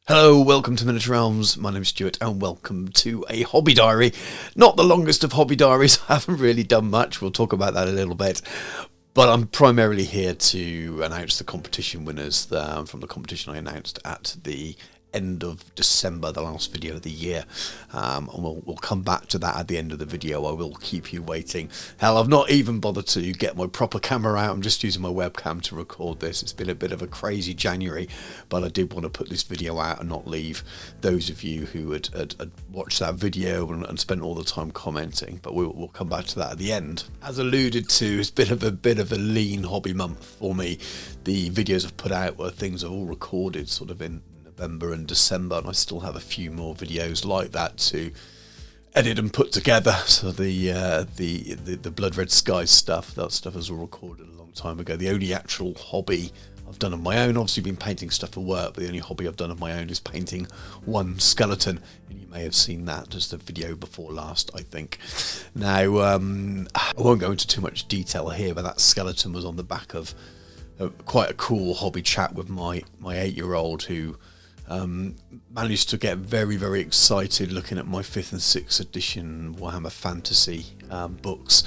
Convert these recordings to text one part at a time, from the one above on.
Hello, welcome to Miniature Realms. My name's Stuart and welcome to a hobby diary. Not the longest of hobby diaries. I haven't really done much. We'll talk about that a little bit. But I'm primarily here to announce the competition winners from the competition I announced at the end of December, the last video of the year. And we'll come back to that at the end of the video. I will keep you waiting. Hell, I've not even bothered to get my proper camera out. I'm just using my webcam to record this. It's been a bit of a crazy January, but I did want to put this video out and not leave those of you who had watched that video and spent all the time commenting. But we'll come back to that at the end. As alluded to, it's been a bit of a lean hobby month for me. The videos I've put out were things I've all recorded sort of in November and December, and I still have a few more videos like that to edit and put together. So the Blood Red Skies stuff, that stuff was all recorded a long time ago. The only actual hobby I've done of my own, obviously been painting stuff for work, but the only hobby I've done of my own is painting one skeleton, and you may have seen that just the video before last, I think. Now I won't go into too much detail here, but that skeleton was on the back of quite a cool hobby chat with my 8-year-old who managed to get very excited looking at my 5th and 6th edition Warhammer Fantasy books.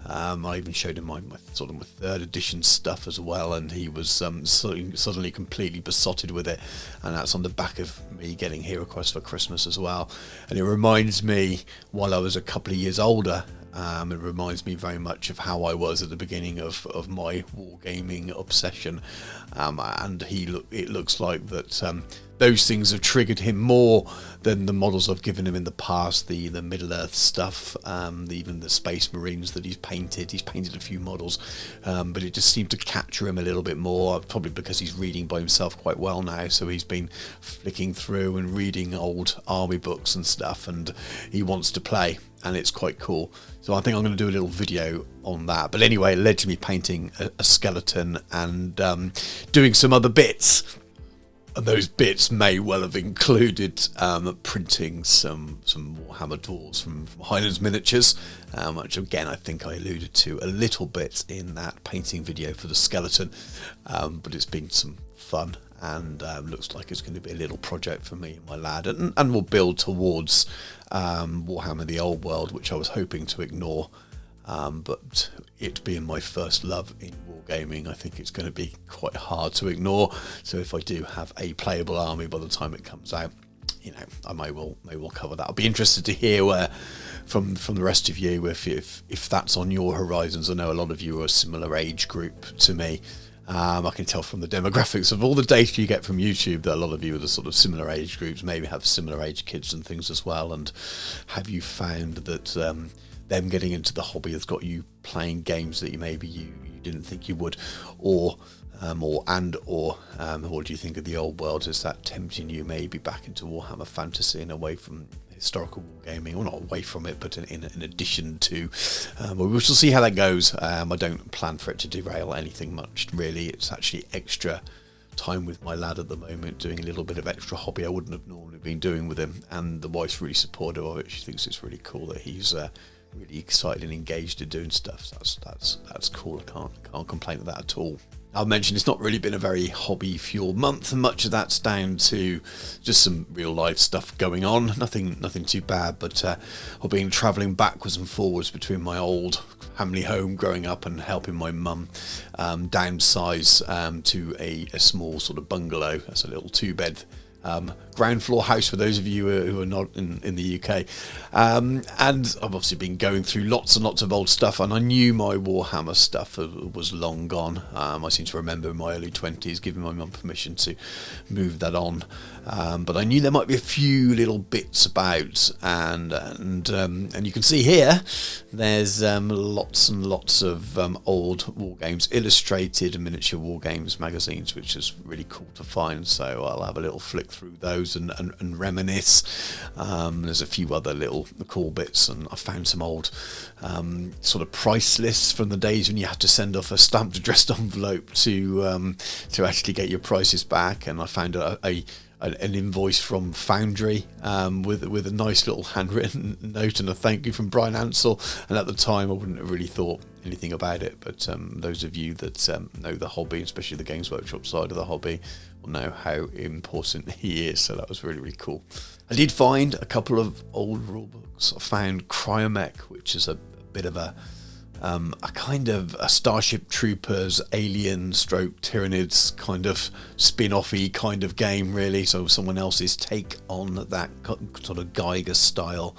I even showed him my 3rd edition stuff as well, and he was suddenly completely besotted with it, and that's on the back of me getting Hero Quest for Christmas as well. And it reminds me, while I was a couple of years older, it reminds me very much of how I was at the beginning of my wargaming obsession, and it looks like that those things have triggered him more than the models I've given him in the past, the Middle-earth stuff, even the Space Marines that he's painted. He's painted a few models, but it just seemed to capture him a little bit more, probably because he's reading by himself quite well now, so he's been flicking through and reading old army books and stuff, and he wants to play, and it's quite cool. So I think I'm going to do a little video on that. But anyway, it led to me painting a skeleton and doing some other bits. And those bits may well have included printing some Warhammer dwarves from Highlands Miniatures, which again I think I alluded to a little bit in that painting video for the skeleton. But it's been some fun, and looks like it's going to be a little project for me and my lad, and we'll build towards Warhammer the Old World, which I was hoping to ignore. But it being my first love in wargaming, I think it's going to be quite hard to ignore. So if I do have a playable army by the time it comes out, you know, I may well cover that. I'll be interested to hear from the rest of you if that's on your horizons. I know a lot of you are a similar age group to me. I can tell from the demographics of all the data you get from YouTube that a lot of you are the sort of similar age groups, maybe have similar age kids and things as well. And have you found that them getting into the hobby has got you playing games that you didn't think you would, or what do you think of the old world? Is that tempting you maybe back into Warhammer Fantasy and away from historical wargaming? Well, not away from it, but in addition to. We shall see how that goes. I don't plan for it to derail anything much, really. It's actually extra time with my lad at the moment, doing a little bit of extra hobby I wouldn't have normally been doing with him, and the wife's really supportive of it. She thinks it's really cool that he's really excited and engaged in doing stuff. So that's cool. I can't complain with that at all. I'll mention it's not really been a very hobby fueled month, and much of that's down to just some real life stuff going on. Nothing too bad, but I've been travelling backwards and forwards between my old family home growing up and helping my mum downsize to a small sort of bungalow. That's a little 2-bed ground floor house for those of you who are not in the UK, and I've obviously been going through lots and lots of old stuff, and I knew my Warhammer stuff was long gone. I seem to remember in my early 20s giving my mum permission to move that on, but I knew there might be a few little bits about, and you can see here there's lots and lots of old war games, illustrated miniature war games magazines, which is really cool to find. So I'll have a little flick through those and reminisce. There's a few other little cool bits, and I found some old sort of price lists from the days when you had to send off a stamped addressed envelope to actually get your prices back, and I found a an invoice from Foundry with a nice little handwritten note and a thank you from Brian Ansell. And at the time, I wouldn't have really thought anything about it. But those of you that know the hobby, especially the Games Workshop side of the hobby, will know how important he is. So that was really, really cool. I did find a couple of old rule books. I found Cryomech, which is a bit of a kind of a Starship Troopers, Alien stroke Tyranids kind of spin-offy kind of game, really. So someone else's take on that sort of Geiger style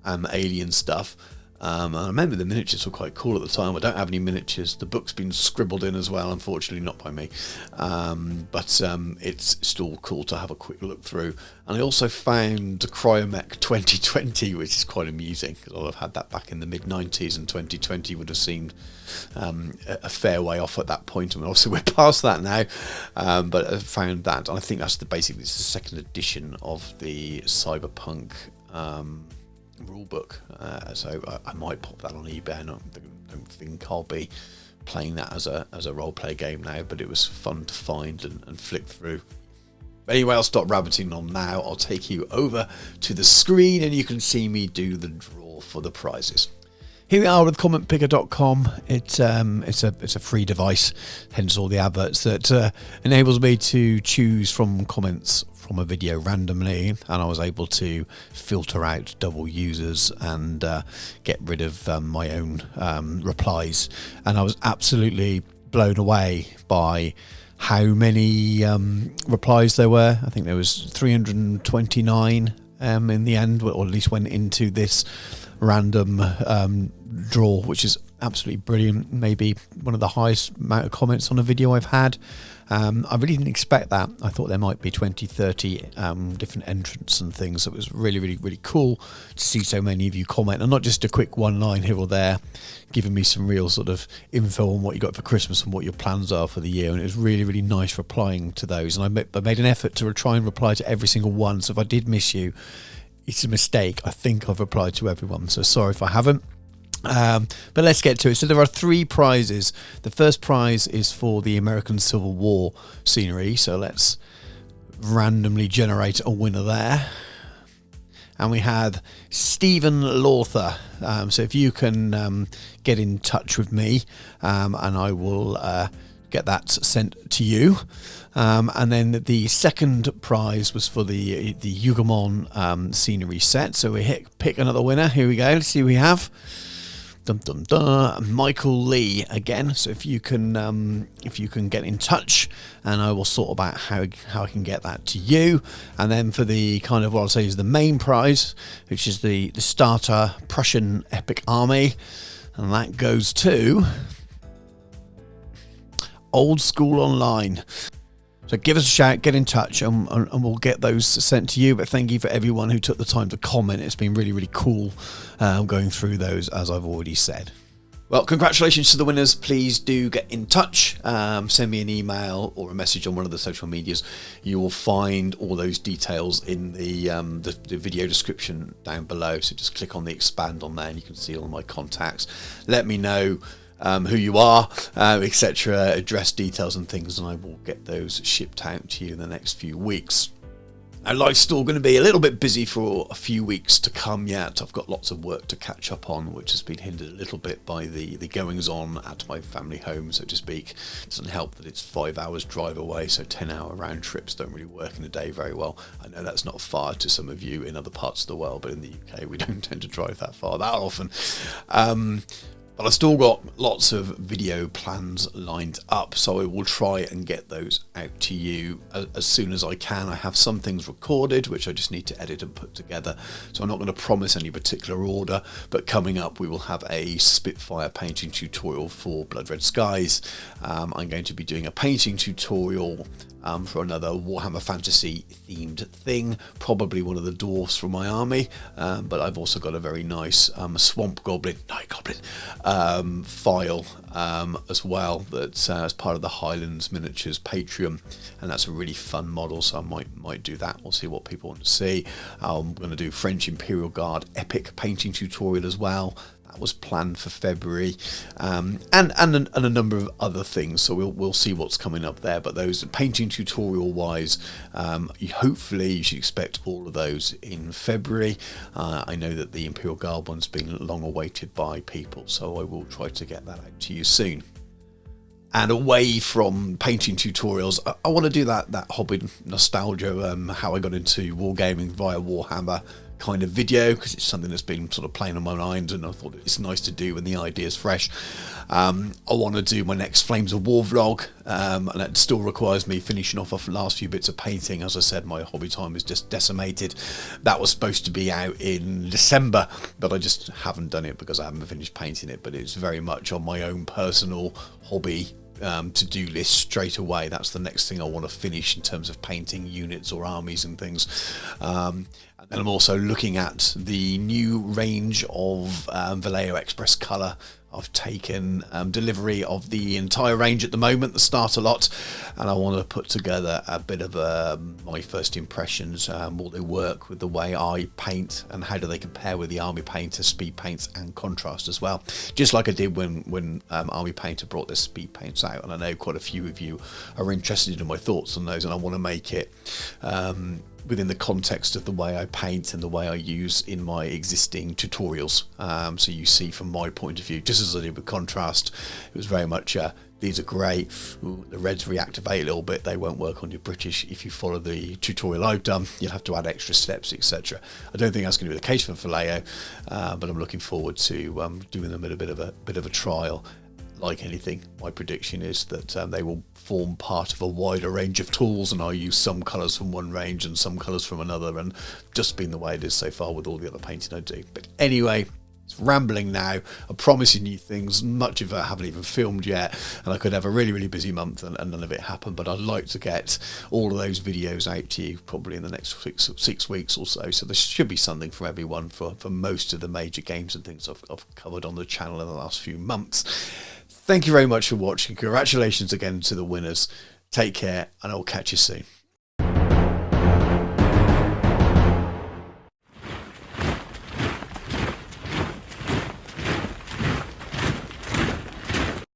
Alien stuff. I remember the miniatures were quite cool at the time. I don't have any miniatures. The book's been scribbled in as well, unfortunately not by me. But it's still cool to have a quick look through. And I also found Cryomech 2020, which is quite amusing, because I'll have had that back in the mid-90s, and 2020 would have seemed a fair way off at that point. I mean, obviously we're past that now, but I found that. And I think that's basically it's the second edition of the Cyberpunk rulebook, so I might pop that on eBay. I don't think I'll be playing that as a role play game now, but it was fun to find and flick through. But anyway, I'll stop rabbiting on now. I'll take you over to the screen and you can see me do the draw for the prizes. Here we are with commentpicker.com. It's a free device, hence all the adverts, that enables me to choose from comments from a video randomly, and I was able to filter out double users and get rid of my own replies. And I was absolutely blown away by how many replies there were. I think there was 329 in the end, or at least went into this random draw, which is absolutely brilliant. Maybe one of the highest amount of comments on a video I've had. I really didn't expect that. I thought there might be 20, 30 different entrants and things. It was really, really, really cool to see so many of you comment, and not just a quick one line here or there, giving me some real sort of info on what you got for Christmas and what your plans are for the year. And it was really, really nice replying to those. And I made an effort to try and reply to every single one. So if I did miss you, it's a mistake. I think I've replied to everyone, so sorry if I haven't. But let's get to it. So there are 3 prizes. The first prize is for the American Civil War scenery. So let's randomly generate a winner there. And we have Stephen Lawther. So if you can get in touch with me, and I will get that sent to you. And then the second prize was for the Yugamon scenery set. So we pick another winner. Here we go. Let's see who we have. Dum dum dum. Michael Lee again. So if you can get in touch, and I will sort about how I can get that to you. And then for the kind of what I'll say is the main prize, which is the starter Prussian Epic Army, and that goes to Old School Online. So give us a shout, get in touch, and we'll get those sent to you. But thank you for everyone who took the time to comment. It's been really, really cool going through those, as I've already said. Well, congratulations to the winners. Please do get in touch. Send me an email or a message on one of the social medias. You will find all those details in the video description down below. So just click on the expand on there and you can see all my contacts. Let me know who you are, etc., address details and things, and I will get those shipped out to you in the next few weeks. Now, life's still going to be a little bit busy for a few weeks to come yet. I've got lots of work to catch up on, which has been hindered a little bit by the goings on at my family home, so to speak. It doesn't help that it's 5 hours drive away, so 10-hour round trips don't really work in a day very well. I know that's not far to some of you in other parts of the world, but in the UK we don't tend to drive that far that often. But I've still got lots of video plans lined up, so I will try and get those out to you as soon as I can. I have some things recorded, which I just need to edit and put together, so I'm not going to promise any particular order, but coming up we will have a Spitfire painting tutorial for Blood Red Skies. I'm going to be doing a painting tutorial for another Warhammer Fantasy themed thing, probably one of the dwarfs from my army, but I've also got a very nice Swamp Goblin, Night Goblin file as well, that's as part of the Highlands Miniatures Patreon, and that's a really fun model, so I might do that. We'll see what people want to see. I'm going to do French Imperial Guard epic painting tutorial as well. That was planned for February, and a number of other things. So we'll see what's coming up there. But those painting tutorial wise, hopefully you should expect all of those in February. I know that the Imperial Guard one's been long awaited by people, so I will try to get that out to you soon. And away from painting tutorials, I want to do that hobby nostalgia, how I got into wargaming via Warhammer kind of video, because it's something that's been sort of playing on my mind, and I thought it's nice to do when the idea is fresh. I want to do my next Flames of War vlog, and it still requires me finishing off the last few bits of painting. As I said, my hobby time is just decimated. That was supposed to be out in December, but I just haven't done it because I haven't finished painting it. But it's very much on my own personal hobby to-do list straight away. That's the next thing I want to finish in terms of painting units or armies and things. And then I'm also looking at the new range of Vallejo Express Colour. I've taken delivery of the entire range at the moment, the starter lot, and I want to put together a bit of my first impressions. Will they work with the way I paint, and how do they compare with the Army Painter speed paints and contrast as well? Just like I did when Army Painter brought their speed paints out, and I know quite a few of you are interested in my thoughts on those, and I want to make it within the context of the way I paint and the way I use in my existing tutorials. So you see from my point of view, just as I did with contrast, it was very much these are great. Ooh, the reds reactivate a little bit, they won't work on your British. If you follow the tutorial I've done, you'll have to add extra steps, etc. I don't think that's going to be the case for Vallejo, but I'm looking forward to doing them at a bit of a trial. Like anything, my prediction is that they will form part of a wider range of tools, and I'll use some colours from one range and some colours from another, and just been the way it is so far with all the other painting I do. But anyway, it's rambling now. I'm promising you things, much of it I haven't even filmed yet, and I could have a really busy month and none of it happened, but I'd like to get all of those videos out to you probably in the next six weeks or so. So there should be something for everyone for most of the major games and things I've covered on the channel in the last few months. Thank you very much for watching. Congratulations again to the winners. Take care, and I'll catch you soon.